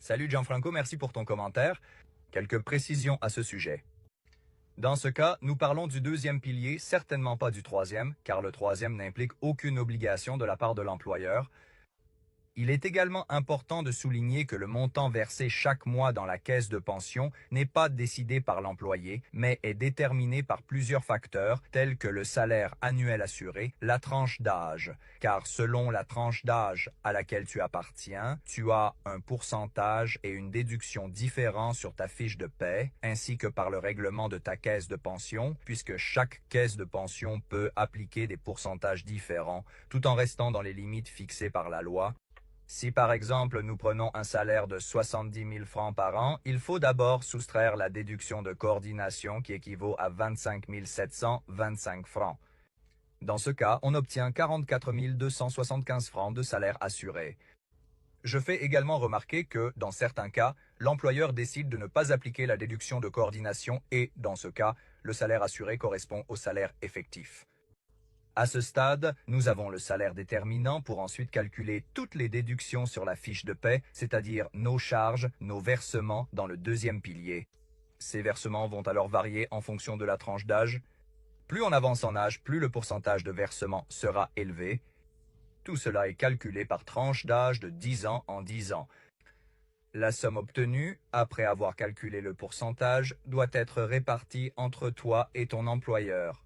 Salut Gianfranco, merci pour ton commentaire. Quelques précisions à ce sujet. Dans ce cas, nous parlons du deuxième pilier, certainement pas du troisième, car le troisième n'implique aucune obligation de la part de l'employeur. Il est également important de souligner que le montant versé chaque mois dans la caisse de pension n'est pas décidé par l'employé, mais est déterminé par plusieurs facteurs tels que le salaire annuel assuré, la tranche d'âge, car selon la tranche d'âge à laquelle tu appartiens, tu as un pourcentage et une déduction différents sur ta fiche de paie, ainsi que par le règlement de ta caisse de pension, puisque chaque caisse de pension peut appliquer des pourcentages différents, tout en restant dans les limites fixées par la loi. Si par exemple nous prenons un salaire de 70 000 francs par an, il faut d'abord soustraire la déduction de coordination qui équivaut à 25 725 francs. Dans ce cas, on obtient 44 275 francs de salaire assuré. Je fais également remarquer que, dans certains cas, l'employeur décide de ne pas appliquer la déduction de coordination et, dans ce cas, le salaire assuré correspond au salaire effectif. À ce stade, nous avons le salaire déterminant pour ensuite calculer toutes les déductions sur la fiche de paie, c'est-à-dire nos charges, nos versements dans le deuxième pilier. Ces versements vont alors varier en fonction de la tranche d'âge. Plus on avance en âge, plus le pourcentage de versement sera élevé. Tout cela est calculé par tranche d'âge de 10 ans en 10 ans. La somme obtenue, après avoir calculé le pourcentage, doit être répartie entre toi et ton employeur.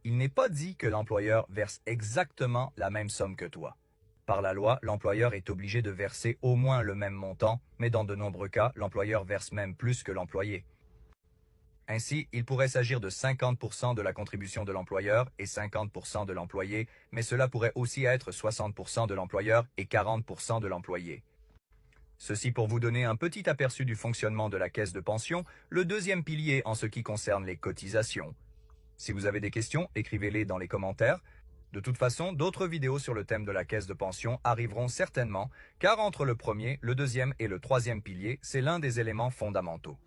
Il n'est pas dit que l'employeur verse exactement la même somme que toi. Par la loi, l'employeur est obligé de verser au moins le même montant, mais dans de nombreux cas, l'employeur verse même plus que l'employé. Ainsi, il pourrait s'agir de 50% de la contribution de l'employeur et 50% de l'employé, mais cela pourrait aussi être 60% de l'employeur et 40% de l'employé. Ceci pour vous donner un petit aperçu du fonctionnement de la caisse de pension, le deuxième pilier en ce qui concerne les cotisations. Si vous avez des questions, écrivez-les dans les commentaires. De toute façon, d'autres vidéos sur le thème de la caisse de pension arriveront certainement, car entre le premier, le deuxième et le troisième pilier, c'est l'un des éléments fondamentaux.